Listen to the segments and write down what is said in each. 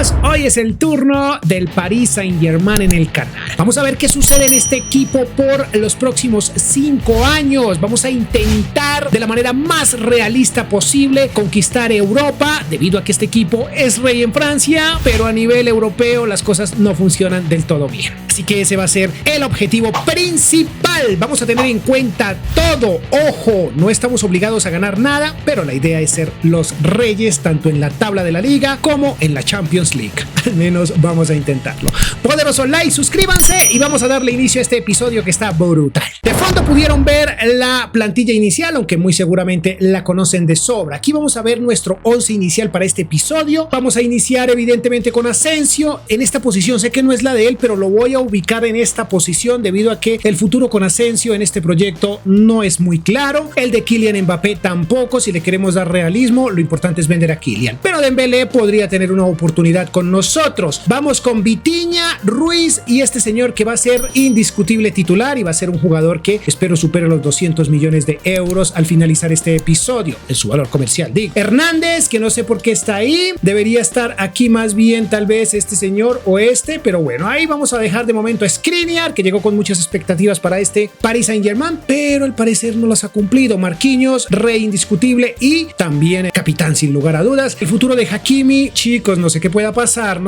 Amigos, hoy es el turno del Paris Saint-Germain en el canal. Vamos a ver qué sucede en este equipo por los próximos 5 años. Vamos a intentar de la manera más realista posible conquistar Europa, debido a que este equipo es rey en Francia, pero a nivel europeo las cosas no funcionan del todo bien. Así que ese va a ser el objetivo principal. Vamos a tener en cuenta todo. Ojo, no estamos obligados a ganar nada, pero la idea es ser los reyes tanto en la tabla de la liga como en la Champions League. Al menos vamos a intentarlo. Poderoso like, suscríbanse y vamos a darle inicio a este episodio que está brutal. De fondo pudieron ver la plantilla inicial, aunque muy seguramente la conocen de sobra. Aquí vamos a ver nuestro 11 inicial para este episodio. Vamos a iniciar evidentemente con Asensio en esta posición. Sé que no es la de él, pero lo voy a ubicar en esta posición debido a que el futuro con Asensio en este proyecto no es muy claro. El de Kylian Mbappé tampoco. Si le queremos dar realismo, lo importante es vender a Kylian. Pero Dembélé podría tener una oportunidad con nosotros. Vamos con Vitinha, Ruiz y este señor que va a ser indiscutible titular y va a ser un jugador que espero supere los 200 millones de euros al finalizar este episodio en su valor comercial. Dick Hernández, que no sé por qué está ahí, debería estar aquí más bien tal vez este señor o este, pero bueno, ahí vamos a dejar de momento a Skriniar, que llegó con muchas expectativas para este Paris Saint-Germain, pero al parecer no las ha cumplido. Marquinhos, rey indiscutible y también capitán sin lugar a dudas. El futuro de Hakimi, chicos, no sé qué pueda pasar,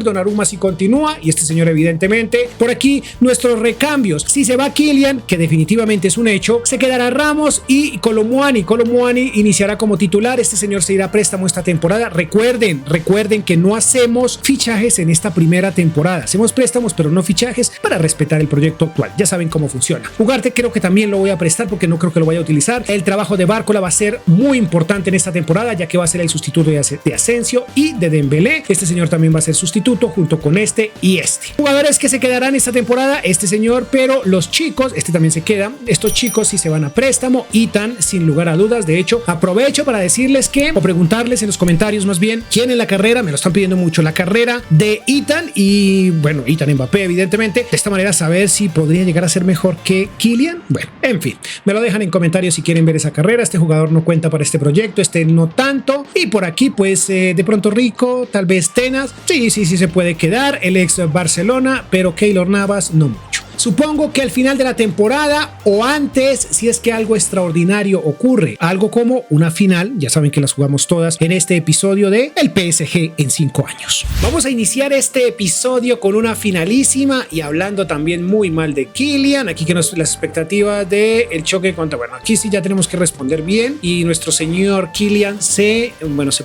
Donnarumma si continúa y este señor evidentemente. Por aquí nuestros recambios, si se va Kylian, que definitivamente es un hecho, se quedará Ramos y Kolo Muani iniciará como titular. Este señor se irá a préstamo esta temporada. Recuerden que no hacemos fichajes en esta primera temporada, hacemos préstamos pero no fichajes para respetar el proyecto actual. Ya saben cómo funciona. Ugarte creo que también lo voy a prestar porque no creo que lo vaya a utilizar. El trabajo de Barcola va a ser muy importante en esta temporada, ya que va a ser el sustituto de Asensio y de Dembélé. Este señor también va a ser sustituto junto con este y este. Jugadores que se quedarán esta temporada, este señor, pero los chicos, este también se queda. Estos chicos sí se van a préstamo. Ethan, sin lugar a dudas. De hecho, aprovecho para decirles que, o preguntarles en los comentarios más bien, quién en la carrera, me lo están pidiendo mucho, la carrera de Ethan y, bueno, Ethan Mbappé evidentemente. De esta manera saber si podría llegar a ser mejor que Kylian. Bueno, en fin, me lo dejan en comentarios si quieren ver esa carrera. Este jugador no cuenta para este proyecto, este no tanto. Y por aquí pues de pronto Rico, tal vez Tenas, sí se puede quedar, el ex Barcelona, pero Keylor Navas no mucho. Supongo que al final de la temporada o antes, si es que algo extraordinario ocurre, algo como una final, ya saben que las jugamos todas en este episodio de el PSG en 5 años. Vamos a iniciar este episodio con una finalísima y hablando también muy mal de Kylian. Aquí que las expectativas de el choque contra, bueno, aquí sí ya tenemos que responder bien y nuestro señor Kylian se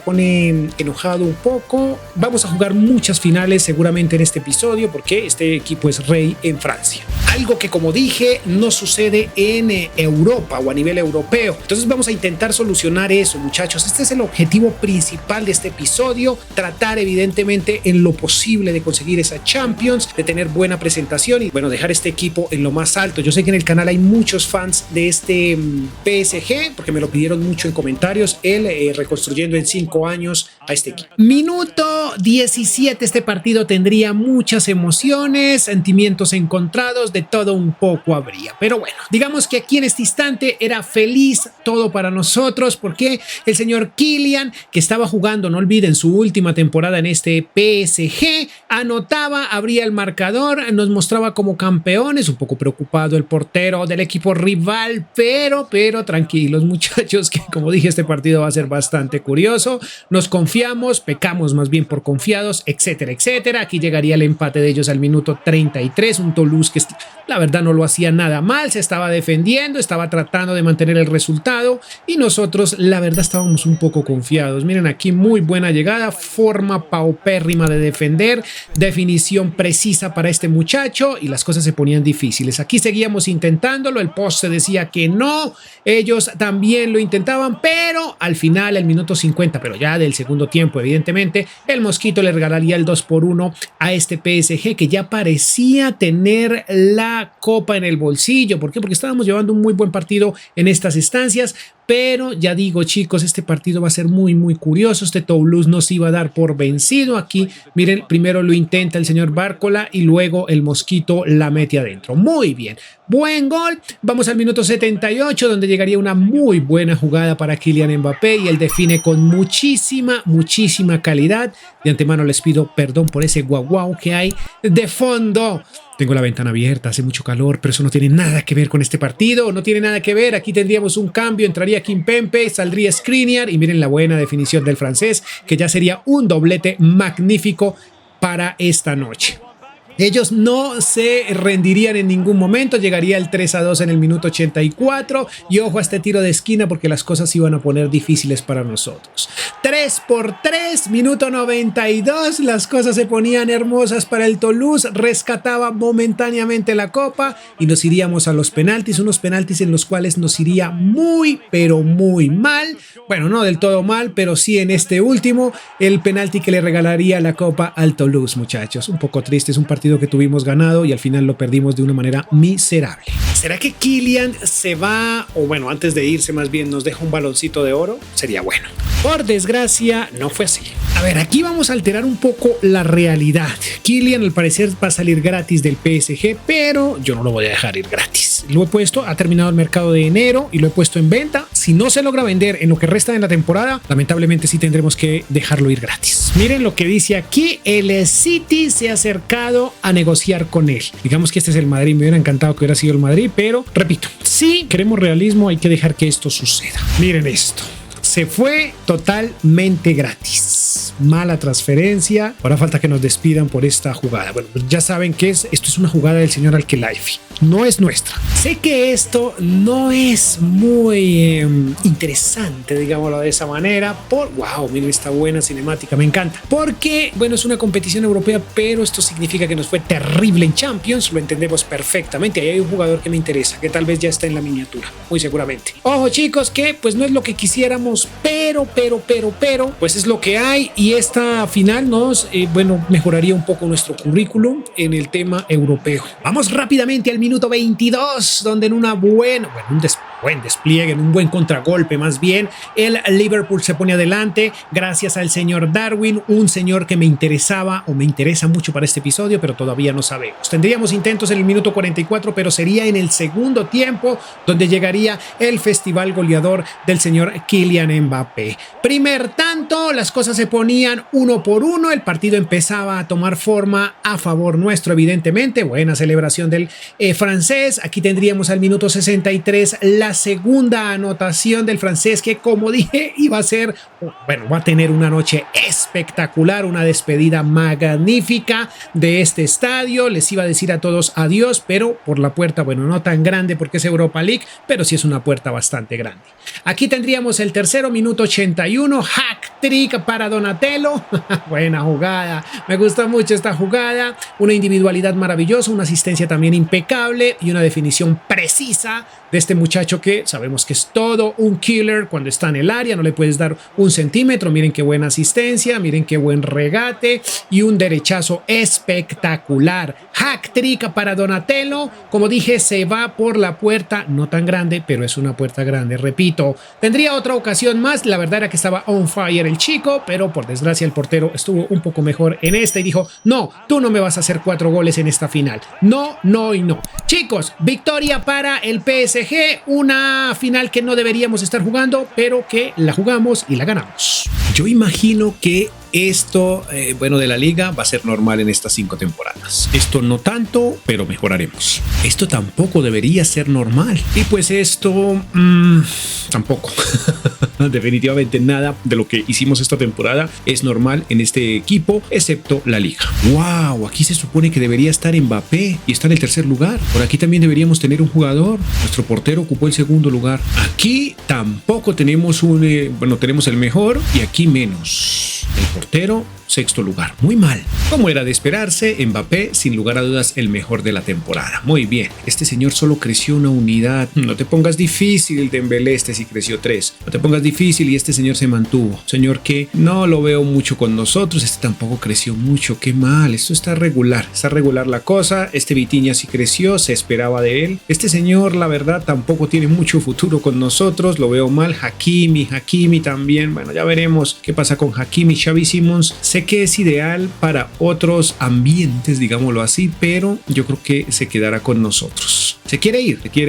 pone enojado un poco. Vamos a jugar muchas finales seguramente en este episodio porque este equipo es rey en Francia. Algo que, como dije, no sucede en Europa o a nivel europeo. Entonces vamos a intentar solucionar eso, muchachos. Este es el objetivo principal de este episodio. Tratar evidentemente en lo posible de conseguir esa Champions, de tener buena presentación y, bueno, dejar este equipo en lo más alto. Yo sé que en el canal hay muchos fans de este PSG porque me lo pidieron mucho en comentarios. Él reconstruyendo en 5 años a este equipo. Minuto 17. Este partido tendría muchas emociones, sentimientos encontrados, de todo un poco habría, pero bueno, digamos que aquí en este instante era feliz todo para nosotros porque el señor Kylian, que estaba jugando, no olviden, su última temporada en este PSG, anotaba, abría el marcador, nos mostraba como campeones. Un poco preocupado el portero del equipo rival, pero tranquilos, muchachos, que como dije, este partido va a ser bastante curioso. Nos confiamos, pecamos más bien por confiados, etcétera. Aquí llegaría el empate de ellos al minuto 33, un Toulouse que la verdad no lo hacía nada mal, se estaba defendiendo, estaba tratando de mantener el resultado y nosotros la verdad estábamos un poco confiados. Miren aquí, muy buena llegada, forma paupérrima de defender, definición precisa para este muchacho y las cosas se ponían difíciles. Aquí seguíamos intentándolo, el poste decía que no, ellos también lo intentaban, pero al final, el minuto 50, pero ya del segundo tiempo, evidentemente, el Mosquito le regalaría el 2-1 a este PSG que ya parecía tener la copa en el bolsillo. ¿Por qué? Porque estábamos llevando un muy buen partido en estas instancias, pero ya digo, chicos, este partido va a ser muy curioso. Este Toulouse no se iba a dar por vencido. Aquí miren, primero lo intenta el señor Barcola y luego el Mosquito la mete adentro. Muy bien, Buen gol. Vamos al minuto 78, donde llegaría una muy buena jugada para Kylian Mbappé y él define con muchísima calidad. De antemano les pido perdón por ese guau que hay de fondo. Tengo la ventana abierta, hace mucho calor, pero eso no tiene nada que ver con este partido, no tiene nada que ver. Aquí tendríamos un cambio, entraría Kimpembe, saldría Skriniar y miren la buena definición del francés, que ya sería un doblete magnífico para esta noche. Ellos no se rendirían en ningún momento, llegaría el 3-2 en el minuto 84 y ojo a este tiro de esquina porque las cosas se iban a poner difíciles para nosotros. 3-3, minuto 92, las cosas se ponían hermosas para el Toulouse, rescataba momentáneamente la copa y nos iríamos a los penaltis, unos penaltis en los cuales nos iría muy pero muy mal. Bueno, no del todo mal, pero sí en este último, el penalti que le regalaría la copa al Toulouse, muchachos. Un poco triste, es un partido que tuvimos ganado y al final lo perdimos de una manera miserable. ¿Será que Kylian se va, o bueno, antes de irse más bien nos deja un baloncito de oro? Sería bueno. Por desgracia, no fue así. A ver, aquí vamos a alterar un poco la realidad. Kylian al parecer va a salir gratis del PSG, pero yo no lo voy a dejar ir gratis. Lo he puesto, ha terminado el mercado de enero y lo he puesto en venta. Si no se logra vender en lo que resta de la temporada, lamentablemente sí tendremos que dejarlo ir gratis. Miren lo que dice aquí, el City se ha acercado a negociar con él. Digamos que este es el Madrid, me hubiera encantado que hubiera sido el Madrid, pero repito, si queremos realismo hay que dejar que esto suceda. Miren esto. Se fue totalmente gratis. Mala transferencia. Ahora falta que nos despidan por esta jugada. Bueno, pues ya saben que esto es una jugada del señor Al-Khelaifi. No es nuestra. Sé que esto no es muy interesante, digámoslo de esa manera. Wow, miren esta buena cinemática, me encanta. Porque, bueno, es una competición europea, pero esto significa que nos fue terrible en Champions. Lo entendemos perfectamente. Ahí hay un jugador que me interesa, que tal vez ya está en la miniatura, muy seguramente. Ojo, chicos, que pues no es lo que quisiéramos, pero, pues es lo que hay y esta final nos, mejoraría un poco nuestro currículum en el tema europeo. Vamos rápidamente al minuto 22, donde en un buen despliegue, en un buen contragolpe más bien, el Liverpool se pone adelante gracias al señor Darwin, un señor que me interesaba o me interesa mucho para este episodio, pero todavía no sabemos. Tendríamos intentos en el minuto 44, pero sería en el segundo tiempo donde llegaría el festival goleador del señor Kylian Mbappé. Primer tanto, las cosas se ponían 1-1, el partido empezaba a tomar forma a favor nuestro, evidentemente. Buena celebración del francés. Aquí tendríamos al minuto 63 la segunda anotación del francés, que como dije va a tener una noche espectacular, una despedida magnífica de este estadio. Les iba a decir a todos adiós, pero por la puerta, no tan grande porque es Europa League, pero sí es una puerta bastante grande. Aquí tendríamos el tercero, minuto 81, hack-trick para Donatello. Buena jugada, me gusta mucho esta jugada, una individualidad maravillosa, una asistencia también impecable y una definición precisa de este muchacho que sabemos que es todo un killer cuando está en el área, no le puedes dar un centímetro. Miren qué buena asistencia, miren qué buen regate y un derechazo espectacular. Hack-trick para Donatello, como dije, se va por la puerta, no tan grande, pero es una puerta grande, repito. Tendría otra ocasión más, la verdad era que estaba on fire el chico, pero por desgracia el portero estuvo un poco mejor en esta y dijo, no, tú no me vas a hacer 4 goles en esta final. No, no y no. Chicos, victoria para el PSG, una final que no deberíamos estar jugando, pero que la jugamos y la ganamos. Yo imagino que esto, de la liga va a ser normal en estas 5 temporadas. Esto no tanto, pero mejoraremos. Esto tampoco debería ser normal. Y pues esto, tampoco. Definitivamente nada de lo que hicimos esta temporada es normal en este equipo, excepto la liga. ¡Wow! Aquí se supone que debería estar Mbappé y está en el tercer lugar. Por aquí también deberíamos tener un jugador. Nuestro portero ocupó el segundo lugar. Aquí tampoco tenemos tenemos el mejor y aquí menos. El portero, sexto lugar. Muy mal. Como era de esperarse, Mbappé, sin lugar a dudas, el mejor de la temporada. Muy bien. Este señor solo creció una unidad. No te pongas difícil, Dembélé, este sí creció 3. No te pongas difícil y este señor se mantuvo. Señor que no lo veo mucho con nosotros. Este tampoco creció mucho. Qué mal. Esto está regular. Está regular la cosa. Este Vitinha sí creció. Se esperaba de él. Este señor, la verdad, tampoco tiene mucho futuro con nosotros. Lo veo mal. Hakimi también. Bueno, ya veremos qué pasa con Hakimi. Xavi Simons, sé que es ideal para otros ambientes, digámoslo así, pero yo creo que se quedará con nosotros. se quiere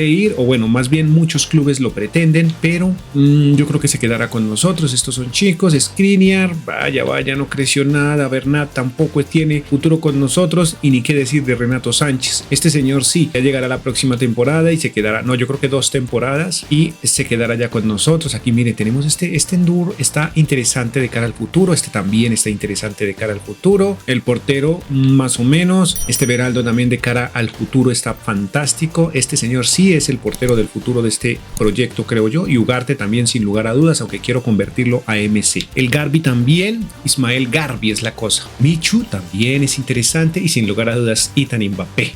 ir, o bueno, más bien muchos clubes lo pretenden, pero yo creo que se quedará con nosotros. Estos son chicos. Skriniar, vaya, no creció nada. Bernat tampoco tiene futuro con nosotros, y ni qué decir de Renato Sánchez. Este señor sí, ya llegará la próxima temporada y se quedará, no, yo creo que 2 temporadas y se quedará ya con nosotros. Aquí mire, tenemos este Endur, está interesante de cara al futuro. Este también está interesante de cara al futuro. El portero más o menos. Este Beraldo también de cara al futuro está fantástico. Este señor sí es el portero del futuro de este proyecto, creo yo. Y Ugarte también, sin lugar a dudas, aunque quiero convertirlo a MC. El Garbi también, Ismael Garbi es la cosa. Michu también es interesante, y sin lugar a dudas Ethan Mbappé,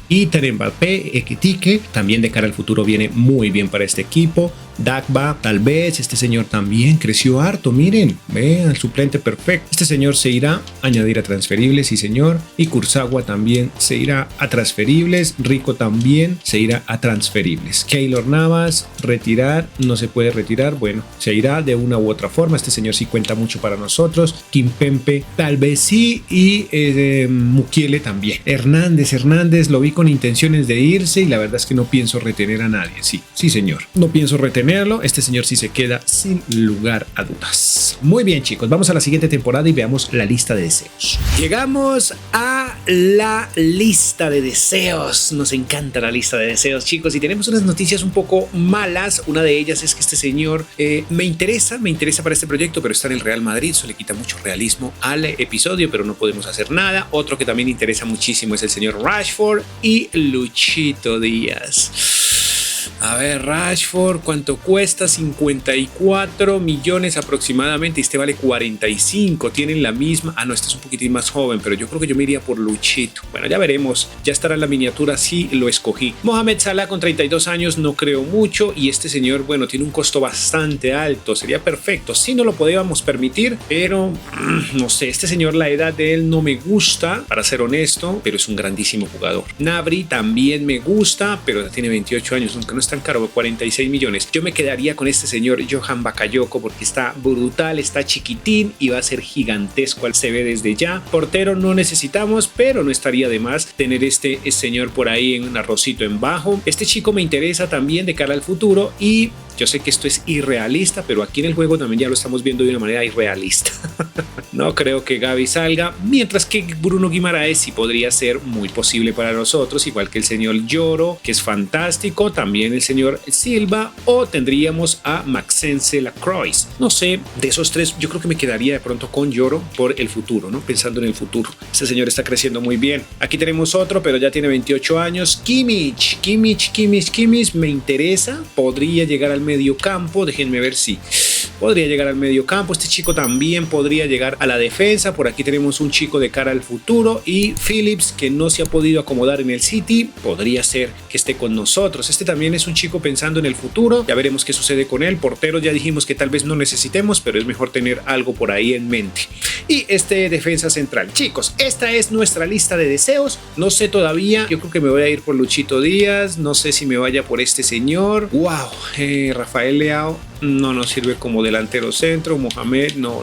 Ekitike también de cara al futuro viene muy bien para este equipo. Dagba, tal vez, este señor también creció harto, miren, vean, el suplente perfecto. Este señor se irá a añadir a transferibles, sí señor, y Kurzawa también se irá a transferibles, Rico también se irá a transferibles. Keylor Navas, retirar, no se puede retirar, bueno, se irá de una u otra forma. Este señor sí cuenta mucho para nosotros. Kimpembe tal vez sí, y Mukiele también. Hernández lo vi con intenciones de irse, y la verdad es que no pienso retener a nadie. Sí señor, no pienso retenerlo. Este señor sí se queda sin lugar a dudas. Muy bien, chicos, vamos a la siguiente temporada y veamos la lista de deseos. Llegamos a la lista de deseos. Nos encanta la lista de deseos, chicos, y tenemos unas noticias un poco malas. Una de ellas es que este señor me interesa para este proyecto, pero está en el Real Madrid. Eso le quita mucho realismo al episodio, pero no podemos hacer nada. Otro que también interesa muchísimo es el señor Rashford y Luchito Díaz. A ver, Rashford, ¿cuánto cuesta? 54 millones aproximadamente. Este vale 45. Tienen la misma. Ah, no, este es un poquitín más joven, pero yo creo que yo me iría por Luchito. Bueno, ya veremos. Ya estará en la miniatura si lo escogí. Mohamed Salah con 32 años, no creo mucho. Y este señor, bueno, tiene un costo bastante alto. Sería perfecto si no lo podíamos permitir, pero no sé. Este señor, la edad de él no me gusta, para ser honesto, pero es un grandísimo jugador. Gnabry también me gusta, pero ya tiene 28 años, aunque no es tan caro, 46 millones. Yo me quedaría con este señor Johan Bakayoko porque está brutal, está chiquitín y va a ser gigantesco, se ve desde ya. Portero no necesitamos, pero no estaría de más tener este señor por ahí en un arrocito en bajo. Este chico me interesa también de cara al futuro, y yo sé que esto es irrealista, pero aquí en el juego también ya lo estamos viendo de una manera irrealista. No creo que Gavi salga, mientras que Bruno Guimaraes sí podría ser muy posible para nosotros, igual que el señor Lloro, que es fantástico, también el señor Silva, o tendríamos a Maxence Lacroix. No sé, de esos tres yo creo que me quedaría de pronto con Lloro por el futuro, ¿no? Pensando en el futuro. Este señor está creciendo muy bien. Aquí tenemos otro, pero ya tiene 28 años. Kimmich me interesa, podría llegar al medio campo, déjenme ver si podría llegar al medio campo. Este chico también podría llegar a la defensa. Por aquí tenemos un chico de cara al futuro, y Phillips, que no se ha podido acomodar en el City, podría ser que esté con nosotros. Este también es un chico pensando en el futuro, ya veremos qué sucede con él. Portero ya dijimos que tal vez no necesitemos, pero es mejor tener algo por ahí en mente. Y este defensa central. Chicos, esta es nuestra lista de deseos. No sé todavía, yo creo que me voy a ir por Luchito Díaz, no sé si me vaya por este señor. Wow, Rafael Leao no nos sirve como delantero centro. Mohamed, no,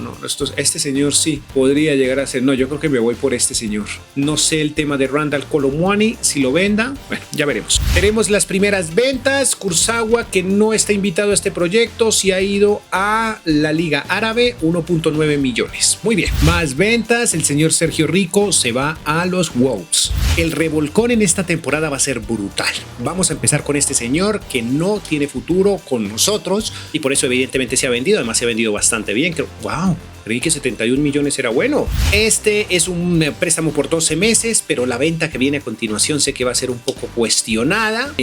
este señor sí podría llegar a ser. No, yo creo que me voy por este señor. No sé el tema de Randall Kolo Muani, si lo venda, bueno, ya veremos. Tenemos las primeras ventas. Kurzawa, que no está invitado a este proyecto, sí ha ido a la Liga Árabe, 1.9 millones. Muy bien, más ventas. El señor Sergio Rico se va a los Wolves. El revolcón en esta temporada va a ser brutal. Vamos a empezar con este señor que no tiene futuro con nosotros, y por eso evidentemente se ha vendido. Además se ha vendido bastante bien. Wow, creí que 71 millones era bueno. Este es un préstamo por 12 meses, pero la venta que viene a continuación sé que va a ser un poco cuestionada.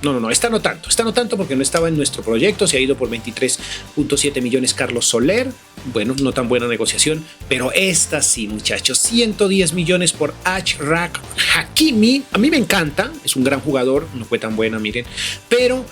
No, esta no tanto porque no estaba en nuestro proyecto. Se ha ido por 23.7 millones Carlos Soler. Bueno, no tan buena negociación, pero esta sí, muchachos. 110 millones por Achraf Hakimi. A mí me encanta, es un gran jugador, no fue tan buena, miren, pero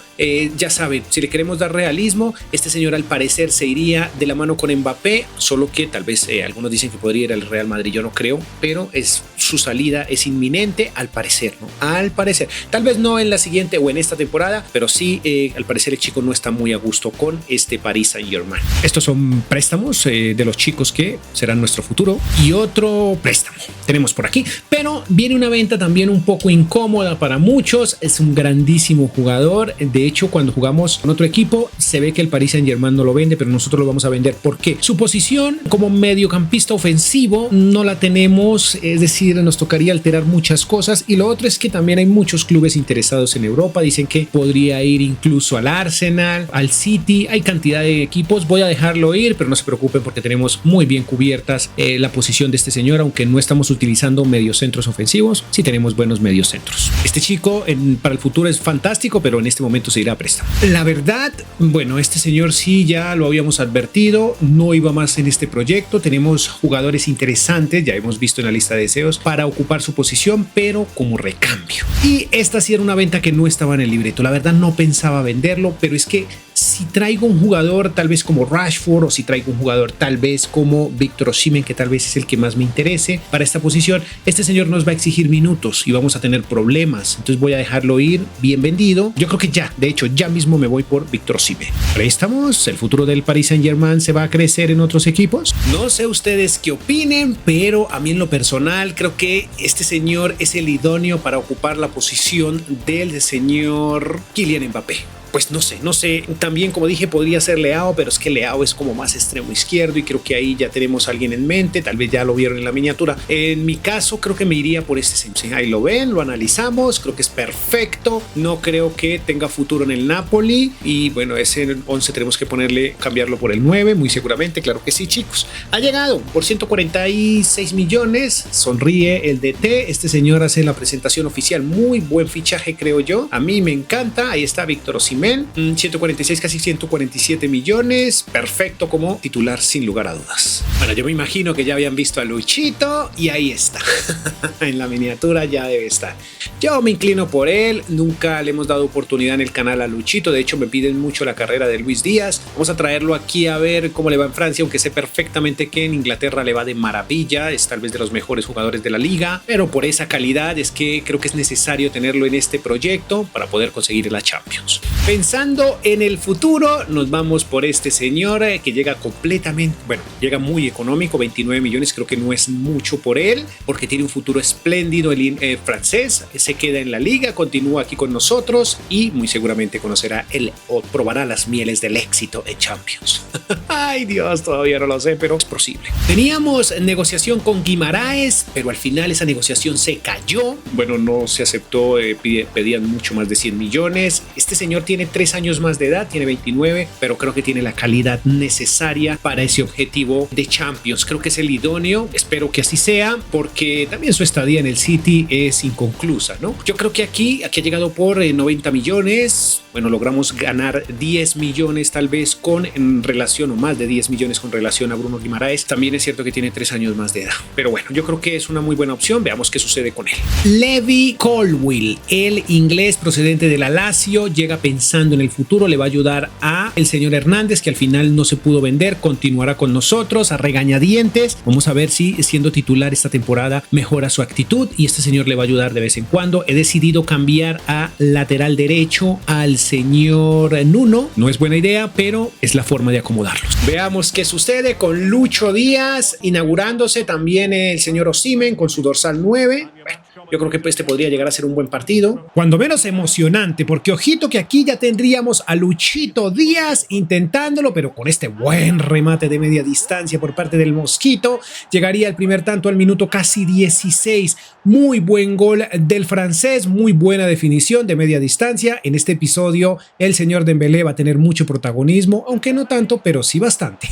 ya saben, si le queremos dar realismo, este señor al parecer se iría de la mano con Mbappé solo que tal vez algunos dicen que podría ir al Real Madrid, yo no creo, pero su salida es inminente al parecer, ¿no? Al parecer, tal vez no en la siguiente o en esta temporada, pero sí, al parecer el chico no está muy a gusto con este Paris Saint-Germain. Estos son préstamos de los chicos que serán nuestro futuro, y otro préstamo tenemos por aquí, pero viene una venta también un poco incómoda para muchos. Es un grandísimo jugador, de hecho cuando jugamos con otro equipo se ve que el Paris Saint-Germain no lo vende, pero nosotros lo vamos a vender porque su posición como mediocampista ofensivo no la tenemos, es decir, nos tocaría alterar muchas cosas, y lo otro es que también hay muchos clubes interesados en Europa, dicen que podría ir incluso al Arsenal, al City, hay cantidad de equipos. Voy a dejarlo ir, pero no se preocupen porque tenemos muy bien cubiertas la posición de este señor, aunque no estamos utilizando mediocentros ofensivos, sí tenemos buenos mediocentros. Este chico para el futuro es fantástico, pero en este momento se irá a préstamo. La verdad, bueno, este señor sí ya lo habíamos advertido, no iba más en este proyecto. Tenemos jugadores interesantes, ya hemos visto en la lista de deseos, para ocupar su posición, pero como recambio. Y esta sí era una venta que no estaba en el libreto. La verdad no pensaba venderlo, pero es que si traigo un jugador tal vez como Rashford, o si traigo un jugador tal vez como Víctor Osimhen, que tal vez es el que más me interese para esta posición, este señor nos va a exigir minutos y vamos a tener problemas. Entonces voy a dejarlo ir bien vendido. Yo creo que ya, de hecho, ya mismo me voy por Víctor Osimhen. ¿Préstamos? ¿El futuro del Paris Saint-Germain se va a crecer en otros equipos? No sé ustedes qué opinen, pero a mí en lo personal creo que este señor es el idóneo para ocupar la posición del señor Kylian Mbappé. Pues no sé, también como dije podría ser Leao, pero es que Leao es como más extremo izquierdo y creo que ahí ya tenemos a alguien en mente, tal vez ya lo vieron en la miniatura. En mi caso creo que me iría por este señor. Ahí lo ven, lo analizamos, creo que es perfecto, no creo que tenga futuro en el Napoli, y bueno, ese 11 tenemos que cambiarlo por el 9, muy seguramente, claro que sí, chicos. Ha llegado por 146 millones, sonríe el DT, este señor hace la presentación oficial, muy buen fichaje creo yo, a mí me encanta. Ahí está Víctor Osimhen, 146, casi 147 millones, perfecto como titular sin lugar a dudas. Bueno, yo me imagino que ya habían visto a Luchito y ahí está, en la miniatura ya debe estar. Yo me inclino por él, nunca le hemos dado oportunidad en el canal a Luchito, de hecho me piden mucho la carrera de Luis Díaz, vamos a traerlo aquí a ver cómo le va en Francia, aunque sé perfectamente que en Inglaterra le va de maravilla, es tal vez de los mejores jugadores de la liga, pero por esa calidad es que creo que es necesario tenerlo en este proyecto para poder conseguir la Champions. Pensando en el futuro, nos vamos por este señor que llega completamente, bueno, llega muy económico, 29 millones, creo que no es mucho por él, porque tiene un futuro espléndido, el francés, se queda en la liga, continúa aquí con nosotros y muy seguramente conocerá o probará las mieles del éxito en Champions. Ay Dios, todavía no lo sé, pero es posible. Teníamos negociación con Guimaraes, pero al final esa negociación se cayó, bueno, no se aceptó, pedían mucho más de 100 millones. Este señor tiene 3 años más de edad, tiene 29, pero creo que tiene la calidad necesaria para ese objetivo de Champions. Creo que es el idóneo, espero que así sea, porque también su estadía en el City es inconclusa, ¿no? Yo creo que aquí ha llegado por 90 millones, bueno, logramos ganar 10 millones tal vez en relación, o más de 10 millones con relación a Bruno Guimaraes. También es cierto que tiene 3 años más de edad, pero bueno, yo creo que es una muy buena opción, veamos qué sucede con él. Levi Colwill, el inglés procedente de la Lazio, llega pensando en el futuro, le va a ayudar a el señor Hernández, que al final no se pudo vender, continuará con nosotros a regañadientes. Vamos a ver si siendo titular esta temporada mejora su actitud y este señor le va a ayudar de vez en cuando. He decidido cambiar a lateral derecho al señor Nuno, no es buena idea, pero es la forma de acomodarlos. Veamos qué sucede con Lucho Díaz inaugurándose, también el señor Osimhen con su dorsal 9. Bueno, yo creo que este podría llegar a ser un buen partido, cuando menos emocionante, porque ojito que aquí ya tendríamos a Luchito Díaz intentándolo, pero con este buen remate de media distancia por parte del Mosquito, llegaría el primer tanto al minuto casi 16. Muy buen gol del francés, muy buena definición de media distancia. En este episodio el señor Dembélé va a tener mucho protagonismo, aunque no tanto, pero sí bastante.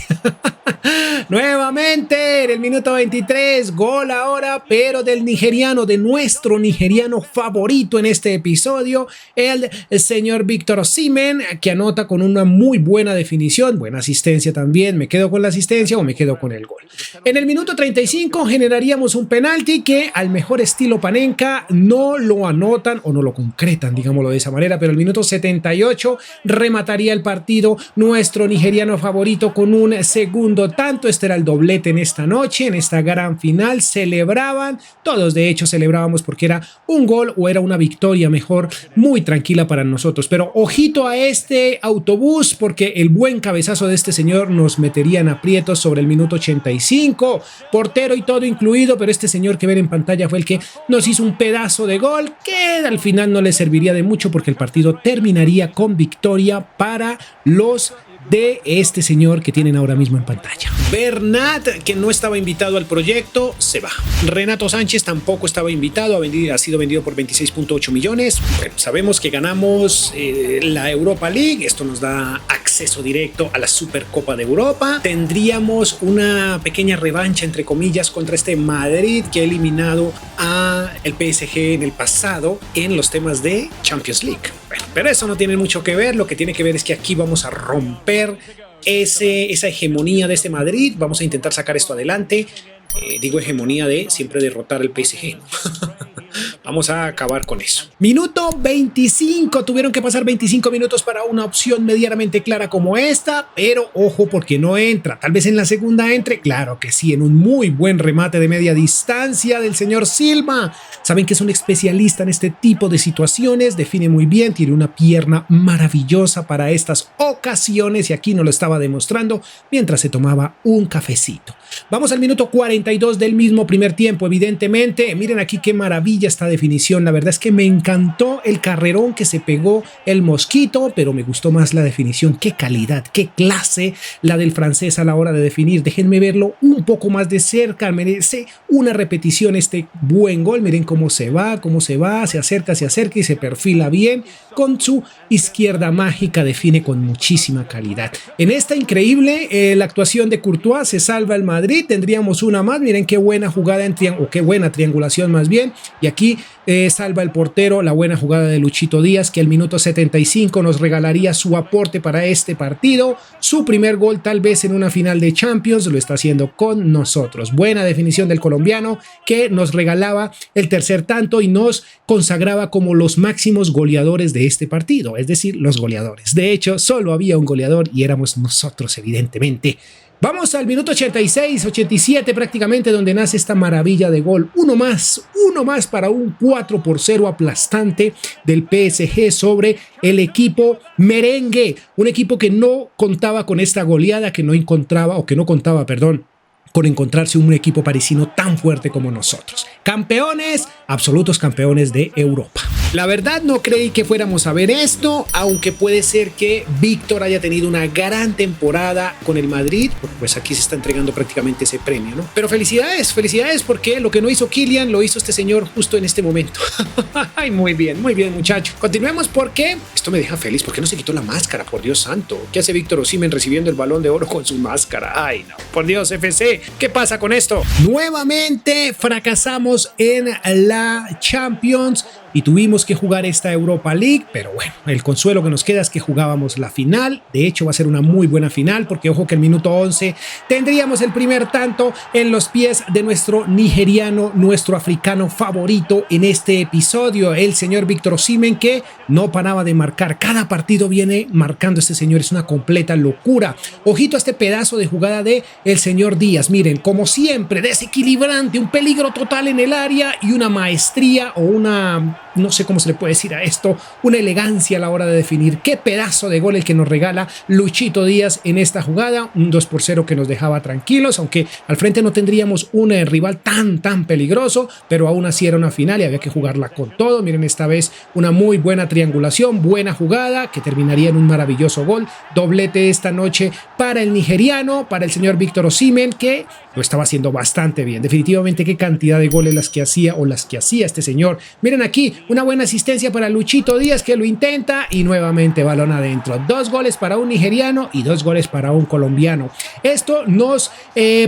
Nuevamente en el minuto 23, gol ahora, pero del nigeriano, de nuestro nuestro nigeriano favorito en este episodio, el señor Victor Osimhen, que anota con una muy buena definición, buena asistencia también. ¿Me quedo con la asistencia o me quedo con el gol? En el minuto 35 generaríamos un penalti que al mejor estilo Panenka no lo anotan o no lo concretan, digámoslo de esa manera, pero el minuto 78 remataría el partido nuestro nigeriano favorito con un segundo tanto. Este era el doblete en esta noche, en esta gran final. Celebraban, todos de hecho celebrábamos porque era un gol o era una victoria mejor, muy tranquila para nosotros. Pero ojito a este autobús, porque el buen cabezazo de este señor nos metería en aprietos sobre el minuto 85, portero y todo incluido, pero este señor que ven en pantalla fue el que nos hizo un pedazo de gol que al final no le serviría de mucho porque el partido terminaría con victoria para los de este señor que tienen ahora mismo en pantalla. Bernat, que no estaba invitado al proyecto, se va. Renato Sánchez tampoco estaba invitado, ha sido vendido por 26.8 millones. Bueno, sabemos que ganamos la Europa League, esto nos da acceso directo a la Supercopa de Europa. Tendríamos una pequeña revancha, entre comillas, contra este Madrid que ha eliminado a el PSG en el pasado en los temas de Champions League. Bueno, pero eso no tiene mucho que ver, lo que tiene que ver es que aquí vamos a romper esa hegemonía de este Madrid, vamos a intentar sacar esto adelante. Digo hegemonía de siempre derrotar al PSG, ¿no? Vamos a acabar con eso. Minuto 25, tuvieron que pasar 25 minutos para una opción medianamente clara como esta, pero ojo porque no entra, tal vez en la segunda entre, claro que sí, en un muy buen remate de media distancia del señor Silva. Saben que es un especialista en este tipo de situaciones, define muy bien, tiene una pierna maravillosa para estas ocasiones y aquí nos lo estaba demostrando mientras se tomaba un cafecito. Vamos al minuto 42 del mismo primer tiempo, evidentemente. Miren aquí qué maravilla esta definición. La verdad es que me encantó el carrerón que se pegó el Mosquito, pero me gustó más la definición. Qué calidad, qué clase la del francés a la hora de definir. Déjenme verlo un poco más de cerca. Merece una repetición este buen gol. Miren cómo se va, se acerca y se perfila bien. Con su izquierda mágica define con muchísima calidad. En esta increíble la actuación de Courtois, se salva el Madrid. Tendríamos una más, miren qué buena jugada qué buena triangulación más bien, y aquí salva el portero, la buena jugada de Luchito Díaz, que al minuto 75 nos regalaría su aporte para este partido, su primer gol tal vez en una final de Champions, lo está haciendo con nosotros. Buena definición del colombiano que nos regalaba el tercer tanto y nos consagraba como los máximos goleadores de este partido, es decir, los goleadores. De hecho, solo había un goleador y éramos nosotros, evidentemente. Vamos al minuto 86, 87 prácticamente, donde nace esta maravilla de gol. Uno más para un 4-0 aplastante del PSG sobre el equipo merengue. Un equipo que no contaba con esta goleada, que no contaba, con encontrarse un equipo parisino tan fuerte como nosotros. Campeones, absolutos campeones de Europa. La verdad no creí que fuéramos a ver esto, aunque puede ser que Víctor haya tenido una gran temporada con el Madrid, porque pues aquí se está entregando prácticamente ese premio, ¿no? Pero felicidades porque lo que no hizo Kylian lo hizo este señor justo en este momento. Ay, muy bien muchacho. Continuemos porque esto me deja feliz, porque no se quitó la máscara, por Dios santo. ¿Qué hace Víctor Osimhen recibiendo el Balón de Oro con su máscara? Ay, no, por Dios, FC, ¿qué pasa con esto? Nuevamente fracasamos en la Champions y tuvimos que jugar esta Europa League, pero bueno, el consuelo que nos queda es que jugábamos la final. De hecho va a ser una muy buena final, porque ojo que el minuto 11 tendríamos el primer tanto en los pies de nuestro nigeriano, nuestro africano favorito en este episodio, el señor Victor Osimhen, que no paraba de marcar. Cada partido viene marcando este señor, es una completa locura. Ojito a este pedazo de jugada de el señor Díaz, miren, como siempre, desequilibrante, un peligro total en el área y una maestría o una, no sé cómo se le puede decir a esto, una elegancia a la hora de definir. Qué pedazo de gol el que nos regala Luchito Díaz en esta jugada, un 2-0 que nos dejaba tranquilos, aunque al frente no tendríamos un rival tan peligroso, pero aún así era una final y había que jugarla con todo. Miren, esta vez una muy buena triangulación, buena jugada que terminaría en un maravilloso gol. Doblete esta noche para el nigeriano, para el señor Victor Osimhen, que lo estaba haciendo bastante bien. Definitivamente qué cantidad de goles las que hacía este señor. Miren aquí, Una buena asistencia para Luchito Díaz, que lo intenta y nuevamente balón adentro. 2 goles para un nigeriano y 2 goles para un colombiano. Esto nos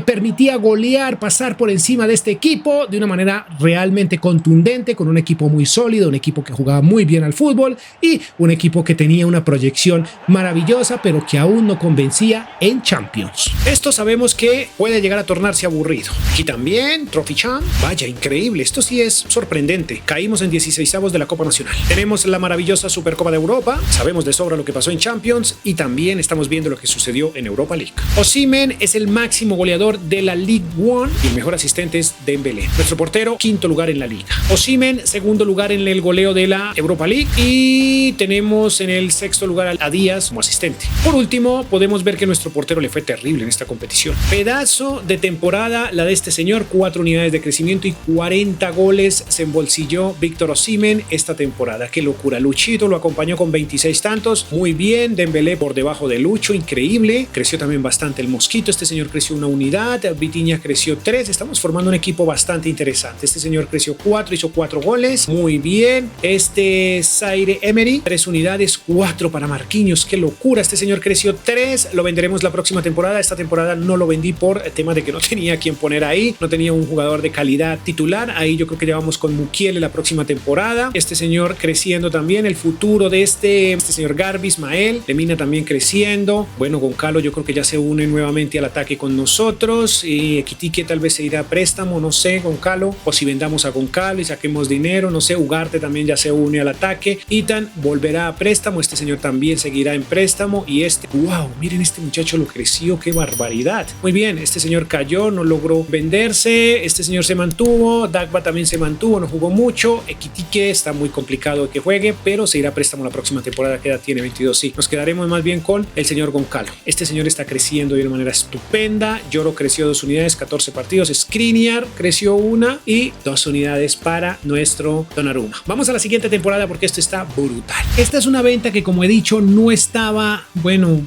permitía golear, pasar por encima de este equipo de una manera realmente contundente, con un equipo muy sólido, un equipo que jugaba muy bien al fútbol y un equipo que tenía una proyección maravillosa, pero que aún no convencía en Champions. Esto sabemos que puede llegar a tornarse aburrido. Aquí también, Trophy Champ. Vaya, increíble. Esto sí es sorprendente. Caímos en 16avos de la Copa Nacional. Tenemos la maravillosa Supercopa de Europa. Sabemos de sobra lo que pasó en Champions y también estamos viendo lo que sucedió en Europa League. Osimhen es el máximo goleador de la League One y el mejor asistente es Dembélé. Nuestro portero, quinto lugar en la liga. Osimhen, segundo lugar en el goleo de la Europa League y tenemos en el sexto lugar a Díaz como asistente. Por último, podemos ver que nuestro portero le fue terrible en esta competición. Pedazo de temporada la de este señor, 4 unidades de crecimiento y 40 goles se embolsilló Víctor Osimhen esta temporada. Qué locura. Luchito lo acompañó con 26 tantos. Muy bien. Dembélé por debajo de Lucho. Increíble. Creció también bastante el Mosquito. Este señor creció una unidad. Vitinha creció 3. Estamos formando un equipo bastante interesante. Este señor creció 4, hizo 4 goles. Muy bien. Este Zaire Emery, 3 unidades, 4 para Marquinhos. Qué locura. Este señor creció 3. Lo venderemos la próxima temporada. Esta temporada no lo vendí por el tema de que no tenía quien poner ahí. No tenía un jugador de calidad titular. Ahí yo creo que ya vamos con Mukiele la próxima temporada. Este señor creciendo también. El futuro de este señor Garbi Ismael. Lemina también creciendo. Bueno, Goncalo yo creo que ya se une nuevamente al ataque con nosotros. Y Equitique tal vez se irá a préstamo. No sé, Goncalo. O si vendamos a Goncalo y saquemos dinero. No sé, Ugarte también ya se une al ataque. Ethan volverá a préstamo. Este señor también seguirá en préstamo. Y wow, miren este muchacho lo creció. Qué barbaridad. Muy bien, este señor cayó, no logró venderse. Este señor se mantuvo. Dagba también se mantuvo, no jugó mucho. Equitique está muy complicado que juegue, pero se irá a préstamo la próxima temporada. ¿Qué edad tiene? 22. Sí, nos quedaremos más bien con el señor Goncalo. Este señor está creciendo de una manera estupenda. Lloro creció 2 unidades, 14 partidos. Skriniar creció 1 y 2 unidades para nuestro Donnarumma. Vamos a la siguiente temporada porque esto está brutal. Esta es una venta que, como he dicho, no estaba, bueno,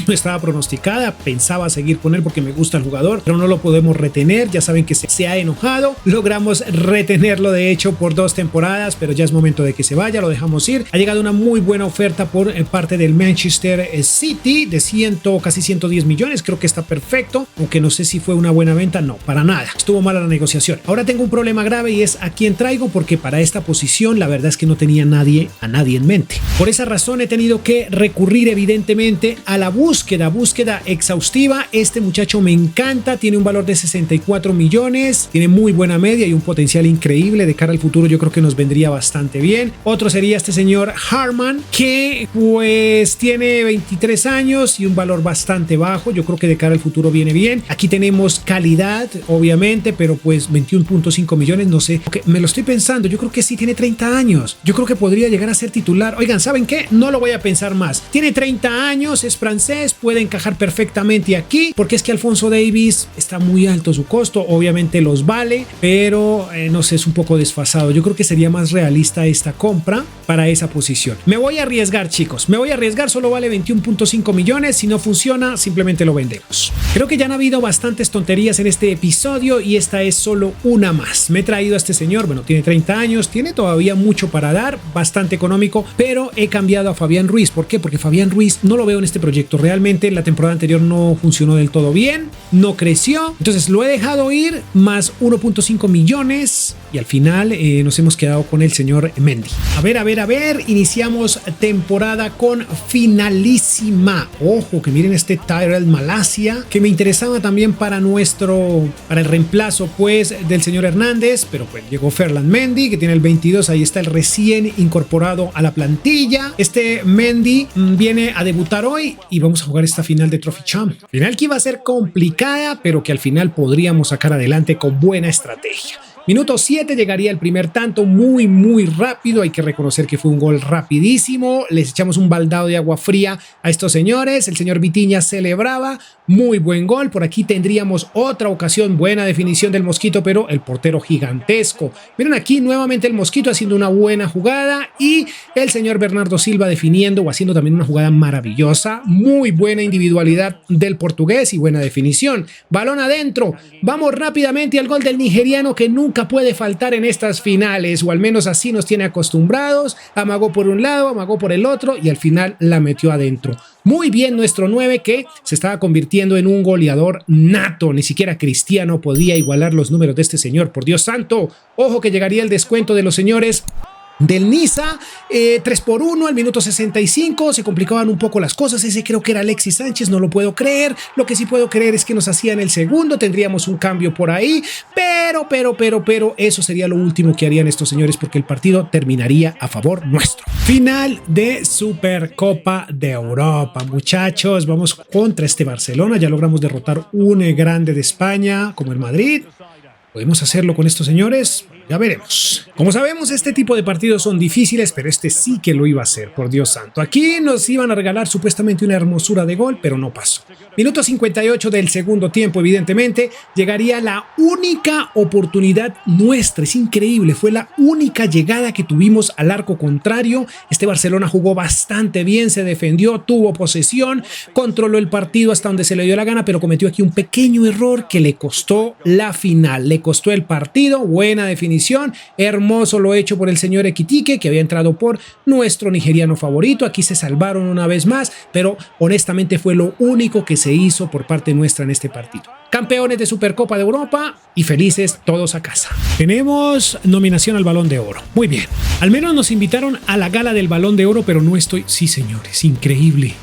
no estaba pronosticada. Pensaba seguir con él porque me gusta el jugador, pero no lo podemos retener. Ya saben que se ha enojado. Logramos retenerlo, de hecho, por 2 temporadas, pero ya es momento de que se vaya. Lo dejamos ir. Ha llegado una muy buena oferta por parte del Manchester City de casi 110 millones. Creo que está perfecto, aunque no sé si fue una buena venta. No, para nada. Estuvo mala la negociación. Ahora tengo un problema grave y es a quién traigo, porque para esta posición la verdad es que no tenía a nadie en mente. Por esa razón he tenido que recurrir evidentemente a la búsqueda exhaustiva. Este muchacho me encanta, tiene un valor de 64 millones, tiene muy buena media y un potencial increíble. De cara al futuro yo creo que nos vendría bastante bien. Otro sería este señor Harman, que pues tiene 23 años y un valor bastante bajo. Yo creo que de cara al futuro viene bien. Aquí tenemos calidad, obviamente, pero pues 21.5 millones, no sé. Okay, me lo estoy pensando, yo creo que sí tiene 30 años. Yo creo que podría llegar a ser titular. Oigan, ¿saben qué? No lo voy a pensar más. Tiene 30 años, es francés, puede encajar perfectamente aquí, porque es que Alphonso Davies está muy alto su costo, obviamente los vale, pero no sé, es un poco desfasado. Yo creo que sería más realista esta compra para esa posición. Me voy a arriesgar, chicos, me voy a arriesgar, solo vale 21.5 millones, si no funciona, simplemente lo vendemos. Creo que ya han habido bastantes tonterías en este episodio y esta es solo una más. Me he traído a este señor, bueno, tiene 30 años, tiene todavía mucho para dar, bastante económico, pero he cambiado a Fabián Ruiz. ¿Por qué? Porque Fabián Ruiz no lo veo en este proyecto. Realmente la temporada anterior no funcionó del todo bien, no creció, entonces lo he dejado ir, más 1.5 millones y al final nos hemos quedado con el señor Mendy. A ver, iniciamos temporada con finalísima. Ojo, que miren este Tyrell Malacia, que me interesaba también para el reemplazo pues del señor Hernández, pero pues llegó Ferland Mendy, que tiene el 22, ahí está el recién incorporado a la plantilla. Este Mendy viene a debutar hoy y vamos a jugar esta final de Trophy Champ. Final que iba a ser complicada, pero que al final podríamos sacar adelante con buena estrategia. Minuto 7 llegaría el primer tanto, muy rápido. Hay que reconocer que fue un gol rapidísimo. Les echamos un baldado de agua fría a estos señores. El señor Vitinha celebraba. Muy buen gol. Por aquí tendríamos otra ocasión. Buena definición del Mosquito, pero el portero gigantesco. Miren aquí nuevamente el Mosquito haciendo una buena jugada y el señor Bernardo Silva definiendo o haciendo también una jugada maravillosa. Muy buena individualidad del portugués y buena definición. Balón adentro. Vamos rápidamente al gol del nigeriano, que nunca puede faltar en estas finales, o al menos menos así nos tiene acostumbrados. Amagó por un lado, amagó por el otro y al final la metió adentro. Muy bien nuestro 9 que se estaba convirtiendo en un goleador nato. Ni siquiera Cristiano podía igualar los números de este señor. Por Dios santo, ojo que llegaría el descuento de los señores del Niza, 3-1 al minuto 65, se complicaban un poco las cosas, ese creo que era Alexis Sánchez, no lo puedo creer, lo que sí puedo creer es que nos hacían el segundo, tendríamos un cambio por ahí, pero eso sería lo último que harían estos señores porque el partido terminaría a favor nuestro. Final de Supercopa de Europa, muchachos, vamos contra este Barcelona, ya logramos derrotar un grande de España como el Madrid. ¿Podemos hacerlo con estos señores? Ya veremos. Como sabemos, este tipo de partidos son difíciles, pero este sí que lo iba a hacer, por Dios santo. Aquí nos iban a regalar supuestamente una hermosura de gol, pero no pasó. Minuto 58 del segundo tiempo, evidentemente, llegaría la única oportunidad nuestra. Es increíble, fue la única llegada que tuvimos al arco contrario. Este Barcelona jugó bastante bien, se defendió, tuvo posesión, controló el partido hasta donde se le dio la gana, pero cometió aquí un pequeño error que le costó la final, le costó el partido. Buena definición, hermoso lo hecho por el señor Ekitike, que había entrado por nuestro nigeriano favorito. Aquí se salvaron una vez más, pero honestamente fue lo único que se hizo por parte nuestra en este partido. Campeones de Supercopa de Europa y felices todos a casa. Tenemos nominación al Balón de Oro. Muy bien. Al menos nos invitaron a la gala del Balón de Oro, pero no estoy... Sí, señores, increíble.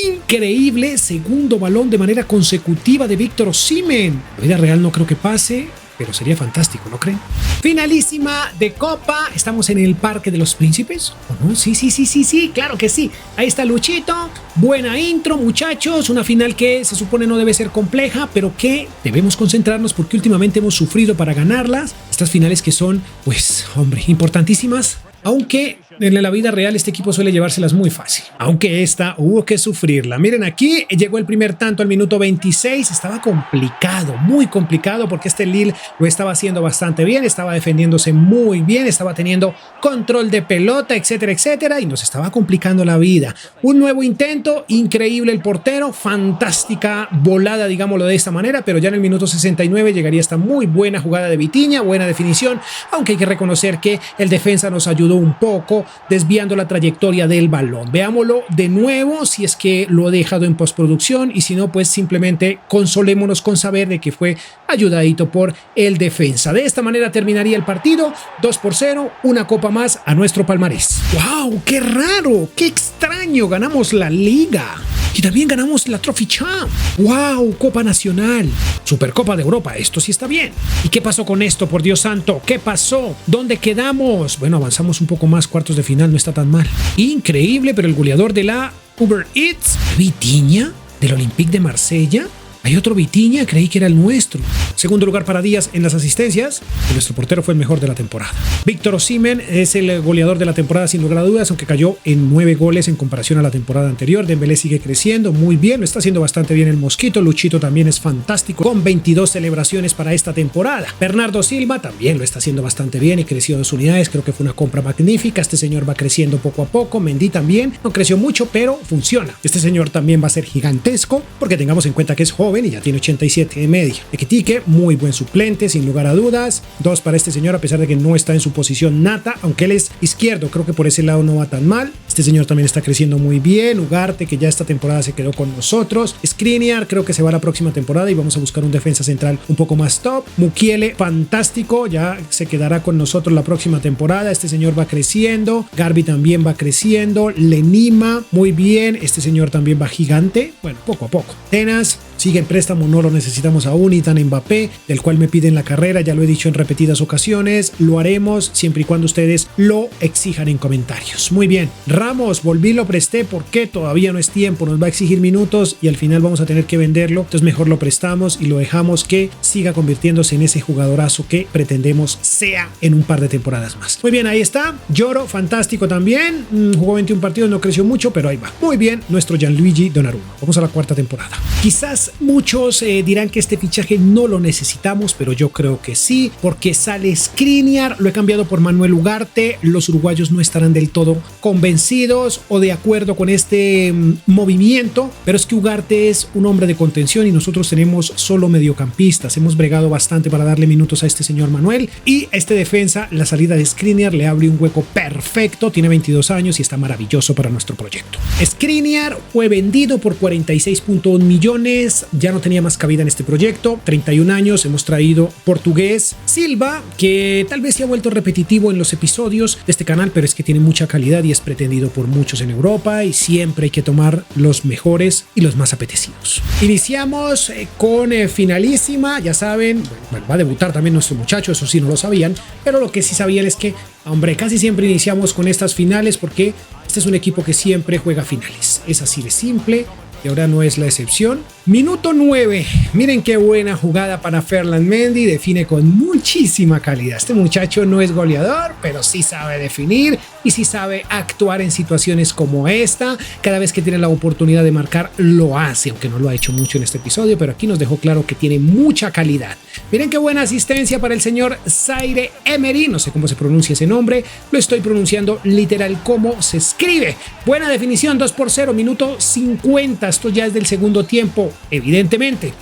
Increíble, segundo balón de manera consecutiva de Víctor Osimhen. La vida real no creo que pase, pero sería fantástico, ¿no creen? Finalísima de Copa. ¿Estamos en el Parque de los Príncipes? ¿O no? Sí, claro que sí. Ahí está Luchito. Buena intro, muchachos. Una final que se supone no debe ser compleja, pero que debemos concentrarnos porque últimamente hemos sufrido para ganarlas. Estas finales que son, pues, hombre, importantísimas. Aunque en la vida real este equipo suele llevárselas muy fácil. Aunque esta hubo que sufrirla. Miren aquí, llegó el primer tanto al minuto 26. Estaba complicado, muy complicado porque este Lille lo estaba haciendo bastante bien. Estaba defendiéndose muy bien, estaba teniendo control de pelota, etcétera, etcétera. Y nos estaba complicando la vida. Un nuevo intento, increíble el portero. Fantástica volada, digámoslo de esta manera. Pero ya en el minuto 69 llegaría esta muy buena jugada de Vitinha. Buena definición. Aunque hay que reconocer que el defensa nos ayudó un poco desviando la trayectoria del balón. Veámoslo de nuevo si es que lo he dejado en postproducción y si no, pues simplemente consolémonos con saber de que fue ayudadito por el defensa. De esta manera terminaría el partido 2-0, una copa más a nuestro palmarés. ¡Wow! ¡Qué raro! ¡Qué extraño! Ganamos la Liga. Y también ganamos la Trophy Champ. ¡Wow! Copa Nacional. Supercopa de Europa. Esto sí está bien. ¿Y qué pasó con esto, por Dios santo? ¿Qué pasó? ¿Dónde quedamos? Bueno, avanzamos un poco más. Cuartos de final no está tan mal. Increíble, pero el goleador de la Uber Eats, Vitinha, del Olympique de Marsella. Hay otro Vitinha, creí que era el nuestro. Segundo lugar para Díaz en las asistencias. Y nuestro portero fue el mejor de la temporada. Víctor Osimhen es el goleador de la temporada sin lugar a dudas, aunque cayó en 9 goles en comparación a la temporada anterior. Dembélé sigue creciendo muy bien, lo está haciendo bastante bien el Mosquito. Luchito también es fantástico, con 22 celebraciones para esta temporada. Bernardo Silva también lo está haciendo bastante bien y creció 2 unidades. Creo que fue una compra magnífica. Este señor va creciendo poco a poco. Mendy también, no creció mucho, pero funciona. Este señor también va a ser gigantesco, porque tengamos en cuenta que es joven y ya tiene 87 de media. Ekitike, muy buen suplente, sin lugar a dudas. 2 para este señor, a pesar de que no está en su posición nata, aunque él es izquierdo, creo que por ese lado no va tan mal. Este señor también está creciendo muy bien. Ugarte, que ya esta temporada se quedó con nosotros. Skriniar, creo que se va la próxima temporada y vamos a buscar un defensa central un poco más top. Mukiele, fantástico, ya se quedará con nosotros la próxima temporada. Este señor va creciendo. Garbi también va creciendo. Lenima, muy bien. Este señor también va gigante. Bueno, poco a poco. Tenas sigue en préstamo, no lo necesitamos aún. Ethan Mbappé, del cual me piden la carrera, ya lo he dicho en repetidas ocasiones, lo haremos siempre y cuando ustedes lo exijan en comentarios. Muy bien, Ramos, volví, lo presté porque todavía no es tiempo, nos va a exigir minutos y al final vamos a tener que venderlo, entonces mejor lo prestamos y lo dejamos que siga convirtiéndose en ese jugadorazo que pretendemos sea en un par de temporadas más. Muy bien, ahí está, Lloro, fantástico también, jugó 21 partidos, no creció mucho, pero ahí va. Muy bien, nuestro Gianluigi Donnarumma. Vamos a la 4ª temporada. Quizás muchos dirán que este fichaje no lo necesitamos, pero yo creo que sí, porque sale Skriniar, lo he cambiado por Manuel Ugarte. Los uruguayos no estarán del todo convencidos convencidos o de acuerdo con este movimiento, pero es que Ugarte es un hombre de contención y nosotros tenemos solo mediocampistas. Hemos bregado bastante para darle minutos a este señor Manuel, y este defensa, la salida de Skriniar le abre un hueco perfecto. Tiene 22 años y está maravilloso para nuestro proyecto. Skriniar fue vendido por 46.1 millones, ya no tenía más cabida en este proyecto. 31 años, hemos traído portugués Silva, que tal vez se ha vuelto repetitivo en los episodios de este canal, pero es que tiene mucha calidad y es pretendido por muchos en Europa, y siempre hay que tomar los mejores y los más apetecidos. Iniciamos con finalísima, ya saben, bueno, va a debutar también nuestro muchacho, eso sí no lo sabían, pero lo que sí sabían es que, hombre, casi siempre iniciamos con estas finales porque este es un equipo que siempre juega finales. Es así de simple y ahora no es la excepción. Minuto 9. Miren qué buena jugada para Ferland Mendy. Define con muchísima calidad. Este muchacho no es goleador, pero sí sabe definir y sí sabe actuar en situaciones como esta. Cada vez que tiene la oportunidad de marcar, lo hace, aunque no lo ha hecho mucho en este episodio, pero aquí nos dejó claro que tiene mucha calidad. Miren qué buena asistencia para el señor Zaire Emery. No sé cómo se pronuncia ese nombre. Lo estoy pronunciando literal como se escribe. Buena definición, 2-0, minuto 50. Esto ya es del segundo tiempo. Evidentemente,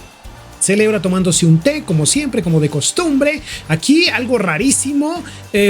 celebra tomándose un té, como siempre, como de costumbre. Aquí algo rarísimo.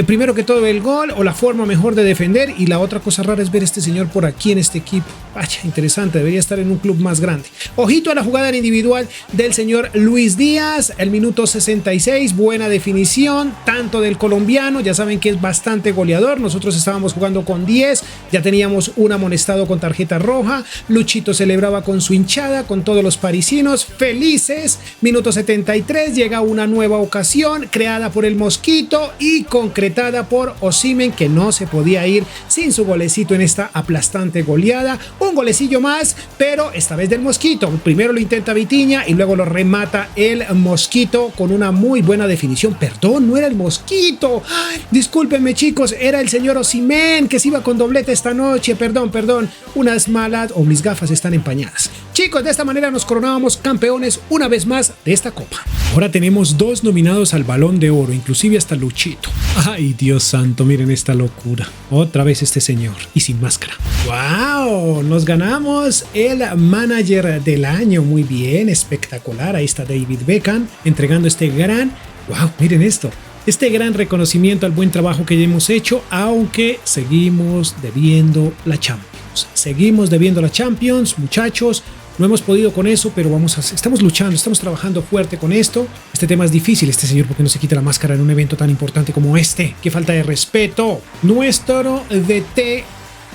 Primero que todo el gol o la forma mejor de defender, y la otra cosa rara es ver a este señor por aquí en este equipo. Vaya, interesante, debería estar en un club más grande. Ojito a la jugada individual del señor Luis Díaz, el minuto 66, buena definición, tanto del colombiano, ya saben que es bastante goleador. Nosotros estábamos jugando con 10, ya teníamos un amonestado con tarjeta roja. Luchito celebraba con su hinchada, con todos los parisinos felices. Minuto 73, llega una nueva ocasión creada por el Mosquito y concretada por Osimhen, que no se podía ir sin su golecito en esta aplastante goleada. Un golecillo más, pero esta vez del Mosquito. Primero lo intenta Vitinha y luego lo remata el Mosquito con una muy buena definición. Perdón, no era el Mosquito. Ay, discúlpenme, chicos, era el señor Osimhen, que se iba con doblete esta noche. Perdón. Unas malas, o mis gafas están empañadas. Chicos, de esta manera nos coronábamos campeones una vez más de esta copa. Ahora tenemos 2 nominados al Balón de Oro, inclusive hasta Luchito. Ay, Dios santo, miren esta locura. Otra vez este señor, y sin máscara. ¡Wow! Nos ganamos el manager del año. Muy bien, espectacular. Ahí está David Beckham entregando este gran... ¡Wow! Miren esto. Este gran reconocimiento al buen trabajo que ya hemos hecho, aunque seguimos debiendo la Champions. Seguimos debiendo la Champions, muchachos. No hemos podido con eso, pero estamos luchando, estamos trabajando fuerte con esto. Este tema es difícil. Este señor, ¿por qué no se quita la máscara en un evento tan importante como este? ¡Qué falta de respeto! Nuestro DT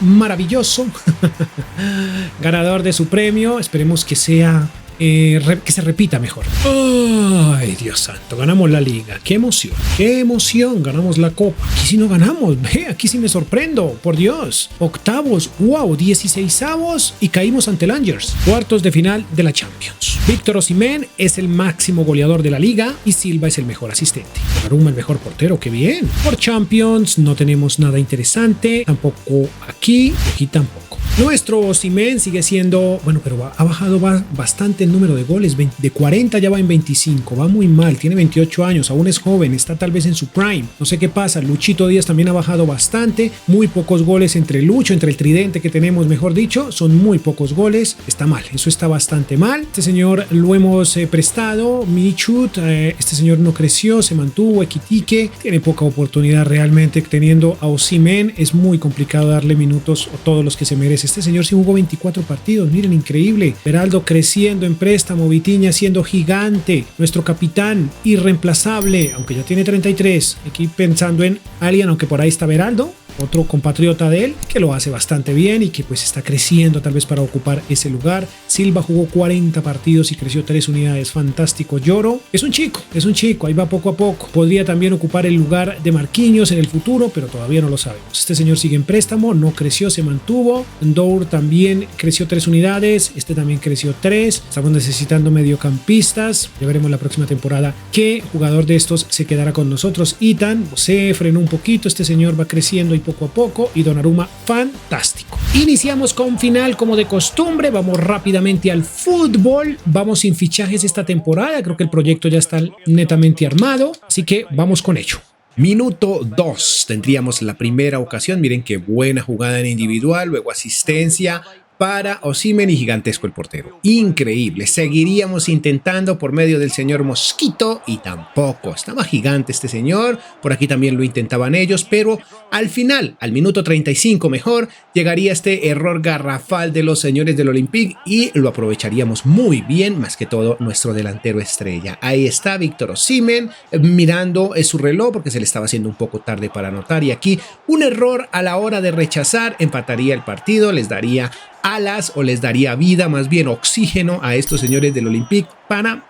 maravilloso, ganador de su premio. Esperemos que sea... que se repita mejor. Ay, Dios santo, ganamos la liga. Qué emoción, ganamos la copa. Aquí sí no ganamos, aquí sí me sorprendo, por Dios. Octavos, wow, 16avos y caímos ante el Angers. Cuartos de final de la Champions. Víctor Osimhen es el máximo goleador de la liga y Silva es el mejor asistente. Donnarumma el mejor portero, qué bien. Por Champions no tenemos nada interesante, tampoco aquí tampoco. Nuestro Osimhen sigue siendo, bueno, pero ha bajado bastante el número de goles, de 40 ya va en 25, va muy mal, tiene 28 años, aún es joven, está tal vez en su prime, no sé qué pasa. Luchito Díaz también ha bajado bastante, muy pocos goles entre el tridente que tenemos, mejor dicho, son muy pocos goles, está mal, eso está bastante mal. Este señor lo hemos prestado, Michut, este señor no creció, se mantuvo, Equitique, tiene poca oportunidad realmente. Teniendo a Osimhen es muy complicado darle minutos o todos los que se merece. Este señor sí jugó 24 partidos, miren, increíble. Beraldo creciendo en préstamo, Vitinha siendo gigante, nuestro capitán irreemplazable, aunque ya tiene 33. Aquí pensando en alguien, aunque por ahí está Beraldo, otro compatriota de él, que lo hace bastante bien y que pues está creciendo tal vez para ocupar ese lugar. Silva jugó 40 partidos y creció 3 unidades, fantástico. Lloro, es un chico, ahí va poco a poco. Podría también ocupar el lugar de Marquinhos en el futuro, pero todavía no lo sabemos. Este señor sigue en préstamo, no creció, se mantuvo. Ndour también creció 3 unidades, este también creció 3. Estamos necesitando mediocampistas, ya veremos la próxima temporada qué jugador de estos se quedará con nosotros. Ethan se frenó un poquito, este señor va creciendo y poco a poco, y Donnarumma fantástico. Iniciamos con final como de costumbre, vamos rápidamente al fútbol, vamos sin fichajes esta temporada, creo que el proyecto ya está netamente armado, así que vamos con ello. Minuto 2, tendríamos la primera ocasión, miren qué buena jugada en individual, luego asistencia para Osimhen y gigantesco el portero. Increíble, seguiríamos intentando por medio del señor Mosquito y tampoco, estaba gigante este señor, por aquí también lo intentaban ellos, pero al final, al minuto 35 mejor, llegaría este error garrafal de los señores del Olympique y lo aprovecharíamos muy bien, más que todo nuestro delantero estrella. Ahí está Víctor Osimhen mirando su reloj porque se le estaba haciendo un poco tarde para anotar y aquí un error a la hora de rechazar empataría el partido, les daría alas o les daría vida, más bien oxígeno a estos señores del Olympique para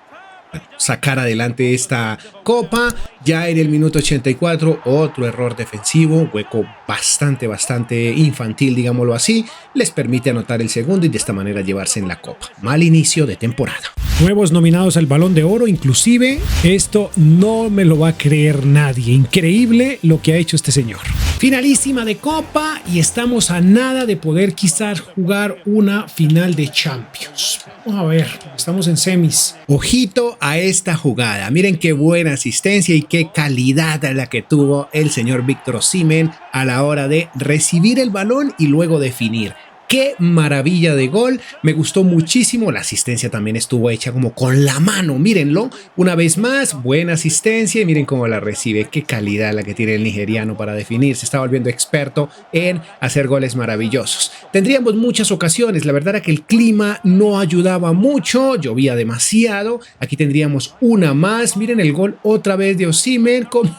sacar adelante esta copa. Ya en el minuto 84 otro error defensivo, hueco bastante infantil, digámoslo así, les permite anotar el segundo y de esta manera llevarse en la copa. Mal inicio de temporada. Nuevos nominados al Balón de Oro, inclusive esto no me lo va a creer nadie. Increíble lo que ha hecho este señor. Finalísima de Copa y estamos a nada de poder quizás jugar una final de Champions. Vamos a ver, estamos en semis. Ojito a esta jugada. Miren qué buena asistencia y qué calidad la que tuvo el señor Víctor Osimhen a la hora de recibir el balón y luego definir. ¡Qué maravilla de gol! Me gustó muchísimo. La asistencia también estuvo hecha como con la mano. Mírenlo. Una vez más, buena asistencia. Y miren cómo la recibe. ¡Qué calidad la que tiene el nigeriano para definir! Se está volviendo experto en hacer goles maravillosos. Tendríamos muchas ocasiones. La verdad era que el clima no ayudaba mucho. Llovía demasiado. Aquí tendríamos una más. Miren el gol otra vez de Osimhen. Como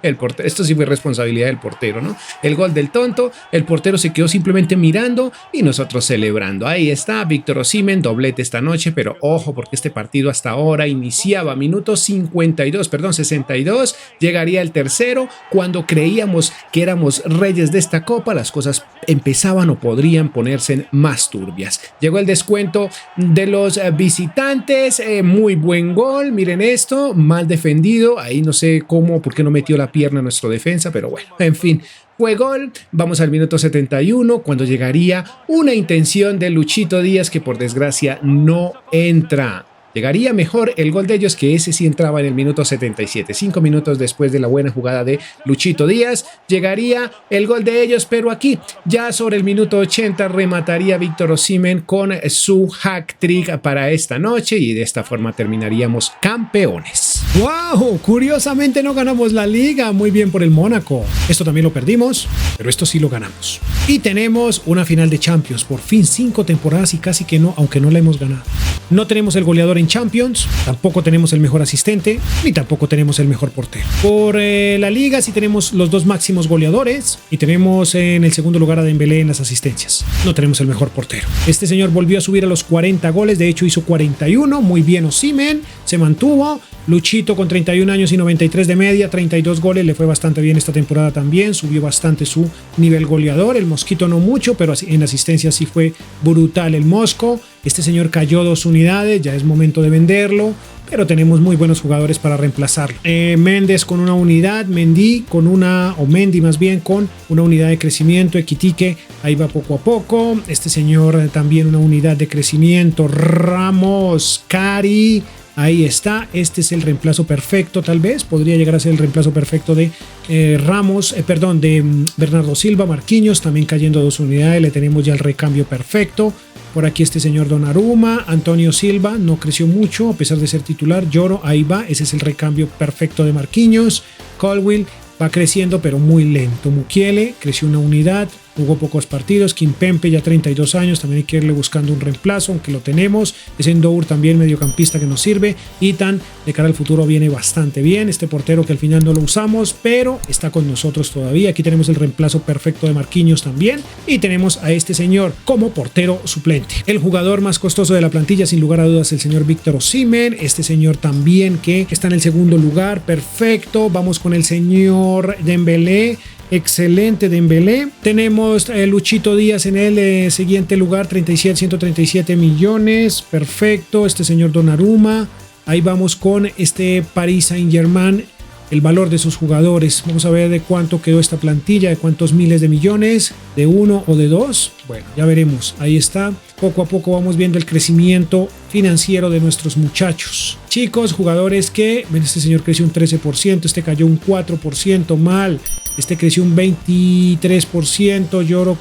el portero. Esto sí fue responsabilidad del portero, ¿no? El gol del tonto. El portero se quedó simplemente mirando y nosotros celebrando. Ahí está Víctor Osimhen, doblete esta noche, pero ojo porque este partido hasta ahora iniciaba minuto 62, llegaría el tercero. Cuando creíamos que éramos reyes de esta copa, las cosas empezaban o podrían ponerse más turbias. Llegó el descuento de los visitantes, muy buen gol, miren esto, mal defendido, ahí no sé cómo, por qué no metió la pierna nuestro defensa, pero bueno, en fin. Fue gol, vamos al minuto 71 cuando llegaría una intención de Luchito Díaz que por desgracia no entra. Llegaría mejor el gol de ellos que ese sí entraba en el minuto 77. 5 minutos después de la buena jugada de Luchito Díaz, llegaría el gol de ellos, pero aquí ya sobre el minuto 80 remataría Víctor Osimhen con su hat-trick para esta noche y de esta forma terminaríamos campeones. ¡Wow! Curiosamente no ganamos la liga. Muy bien por el Mónaco. Esto también lo perdimos, pero esto sí lo ganamos. Y tenemos una final de Champions. Por fin 5 temporadas y casi que no, aunque no la hemos ganado. No tenemos el goleador en Champions, tampoco tenemos el mejor asistente, ni tampoco tenemos el mejor portero. Por la liga sí tenemos los 2 máximos goleadores y tenemos en el segundo lugar a Dembélé en las asistencias. No tenemos el mejor portero. Este señor volvió a subir a los 40 goles, de hecho hizo 41, muy bien Osimhen, se mantuvo. Luchito con 31 años y 93 de media, 32 goles, le fue bastante bien esta temporada también, subió bastante su nivel goleador. El Mosquito no mucho, pero en asistencia sí fue brutal el Mosco. Este señor cayó 2 unidades, ya es momento de venderlo, pero tenemos muy buenos jugadores para reemplazarlo. Méndez con una unidad, Mendy con una, o Mendy más bien, con una unidad de crecimiento, Equitique ahí va poco a poco. Este señor también una unidad de crecimiento, Ramos, Cari. Ahí está, este es el reemplazo perfecto, tal vez podría llegar a ser el reemplazo perfecto de de Bernardo Silva. Marquinhos también cayendo 2 unidades, le tenemos ya el recambio perfecto. Por aquí este señor Donnarumma, Antonio Silva no creció mucho a pesar de ser titular. Lloro, ahí va, ese es el recambio perfecto de Marquinhos. Colwill va creciendo pero muy lento. Mukiele creció una unidad, jugó pocos partidos. Kimpembe ya 32 años, también hay que irle buscando un reemplazo, aunque lo tenemos. Es Endour también mediocampista que nos sirve. Itan de cara al futuro viene bastante bien. Este portero que al final no lo usamos, pero está con nosotros todavía. Aquí tenemos el reemplazo perfecto de Marquinhos también. Y tenemos a este señor como portero suplente. El jugador más costoso de la plantilla, sin lugar a dudas, el señor Víctor Osimhen. Este señor también que está en el segundo lugar, perfecto. Vamos con el señor Dembélé. Excelente Dembélé. Tenemos Luchito Díaz en el siguiente lugar, 137 millones. Perfecto. Este señor Donnarumma. Ahí vamos con este Paris Saint-Germain. El valor de sus jugadores. Vamos a ver de cuánto quedó esta plantilla, de cuántos miles de millones, de 1 o de 2. Bueno, ya veremos. Ahí está. Poco a poco vamos viendo el crecimiento financiero de nuestros muchachos. Chicos, jugadores que, este señor creció un 13%, este cayó un 4%, mal. Este creció un 23%, Lloro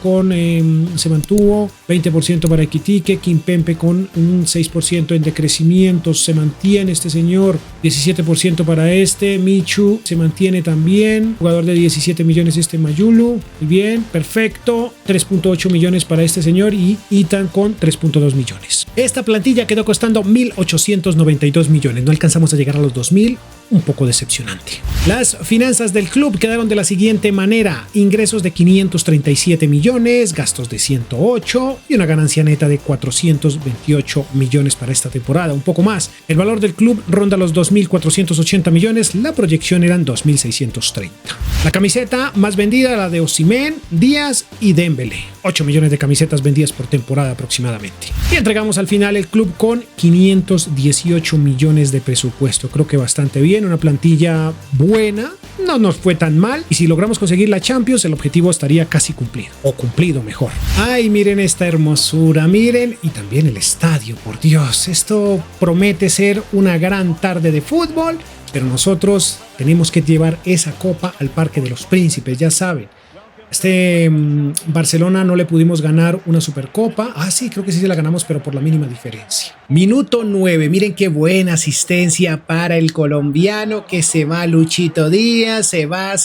se mantuvo, 20% para Equitique, Kimpembe con un 6% en decrecimiento, se mantiene este señor, 17% para Michu se mantiene también, jugador de 17 millones Mayulu, muy bien, perfecto, 3.8 millones para este señor y Itan con 3.2 millones. Esta plantilla quedó costando 1.892 millones, no alcanzamos a llegar a los 2.000, un poco decepcionante. Las finanzas del club quedaron de la siguiente manera: ingresos de 537 millones, gastos de 108 y una ganancia neta de 428 millones para esta temporada, un poco más. El valor del club ronda los 2.480 millones, la proyección eran 2.630. La camiseta más vendida, la de Osimhen, Díaz y Dembélé. 8 millones de camisetas vendidas por temporada aproximadamente. Y entregamos al final el club con 518 millones de presupuesto. Creo que bastante bien, una plantilla buena, no nos fue tan mal. Y si logramos conseguir la Champions, el objetivo estaría casi cumplido, o cumplido mejor. Ay, miren esta hermosura, miren, y también el estadio, por Dios. Esto promete ser una gran tarde de fútbol, pero nosotros tenemos que llevar esa copa al Parque de los Príncipes, ya saben. Barcelona no le pudimos ganar una Supercopa. Sí, creo que sí se la ganamos, pero por la mínima diferencia. Minuto 9, miren qué buena asistencia para el colombiano, que se va Luchito Díaz, se va,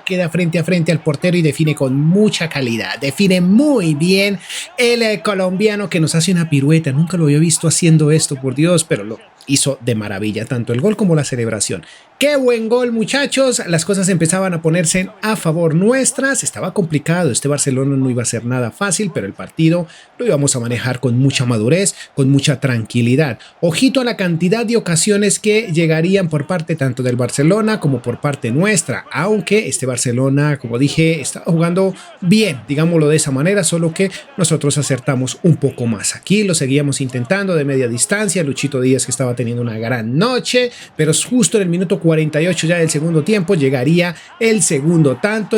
queda frente a frente al portero y define con mucha calidad, define muy bien el colombiano, que nos hace una pirueta. Nunca lo había visto haciendo esto, por Dios, pero lo hizo de maravilla, tanto el gol como la celebración. ¡Qué buen gol, muchachos! Las cosas empezaban a ponerse a favor nuestras. Estaba complicado, Barcelona no iba a ser nada fácil, pero el partido lo íbamos a manejar con mucha madurez, con mucha tranquilidad. Ojito a la cantidad de ocasiones que llegarían por parte tanto del Barcelona como por parte nuestra, aunque Barcelona, como dije, estaba jugando bien, digámoslo de esa manera, solo que nosotros acertamos un poco más. Aquí lo seguíamos intentando de media distancia, Luchito Díaz, que estaba teniendo una gran noche, pero justo en el minuto 48 ya del segundo tiempo llegaría el segundo tanto.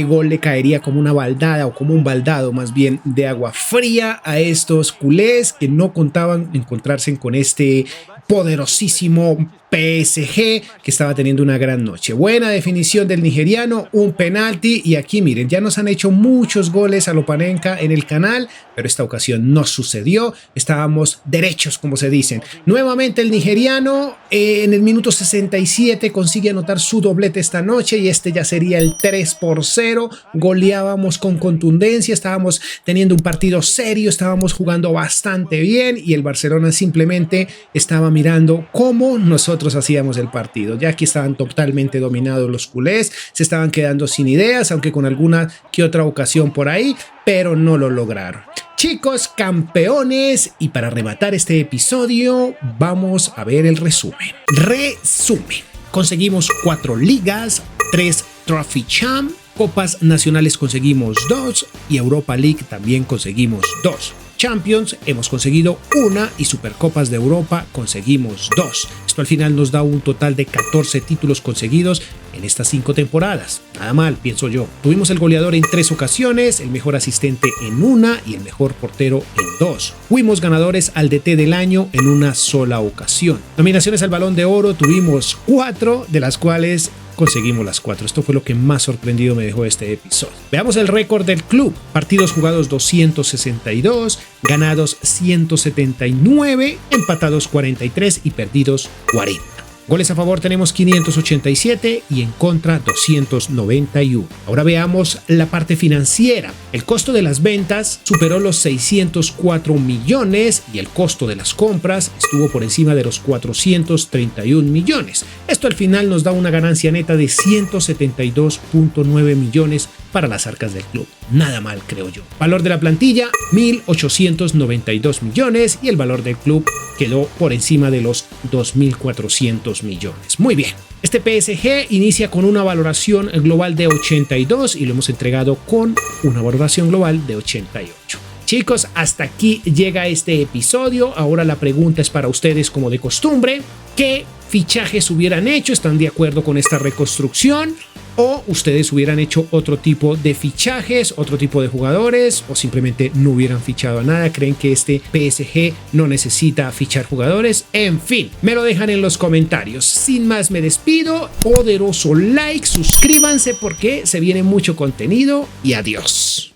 Gol le caería como una baldada, o como un baldado más bien, de agua fría a estos culés que no contaban encontrarse con este poderosísimo PSG, que estaba teniendo una gran noche. Buena definición del nigeriano, un penalti, y aquí miren, ya nos han hecho muchos goles a Lopanenka en el canal, pero esta ocasión no sucedió. Estábamos derechos, como se dicen. Nuevamente el nigeriano en el minuto 67 consigue anotar su doblete esta noche, y ya sería el 3-0. Goleábamos con contundencia, estábamos teniendo un partido serio, estábamos jugando bastante bien, y el Barcelona simplemente estaba mirando cómo nosotros hacíamos el partido. Ya aquí estaban totalmente dominados los culés, se estaban quedando sin ideas, aunque con alguna que otra ocasión por ahí, pero no lo lograron. Chicos, campeones, y para rematar este episodio vamos a ver el resumen. Conseguimos 4 ligas, 3 Trophy Champ, Copas Nacionales conseguimos 2 y Europa League también conseguimos 2. Champions hemos conseguido 1 y Supercopas de Europa conseguimos 2. Esto al final nos da un total de 14 títulos conseguidos en estas 5 temporadas. Nada mal, pienso yo. Tuvimos el goleador en 3 ocasiones, el mejor asistente en 1 y el mejor portero en 2. Fuimos ganadores al DT del año en una sola ocasión. Nominaciones al Balón de Oro tuvimos 4, de las cuales conseguimos las 4. Esto fue lo que más sorprendido me dejó este episodio. Veamos el récord del club. Partidos jugados 262, ganados 179, empatados 43 y perdidos 40. Goles a favor tenemos 587 y en contra 291. Ahora veamos la parte financiera. El costo de las ventas superó los 604 millones y el costo de las compras estuvo por encima de los 431 millones. Esto al final nos da una ganancia neta de 172.9 millones para las arcas del club. Nada mal, creo yo. Valor de la plantilla, 1.892 millones y el valor del club quedó por encima de los 2.400 millones. Muy bien. Este PSG inicia con una valoración global de 82 y lo hemos entregado con una valoración global de 88. Chicos, hasta aquí llega este episodio. Ahora la pregunta es para ustedes como de costumbre. ¿Qué fichajes hubieran hecho? ¿Están de acuerdo con esta reconstrucción? ¿O ustedes hubieran hecho otro tipo de fichajes, otro tipo de jugadores? ¿O simplemente no hubieran fichado a nada? ¿Creen que este PSG no necesita fichar jugadores? En fin, me lo dejan en los comentarios. Sin más me despido. Poderoso like, suscríbanse porque se viene mucho contenido y adiós.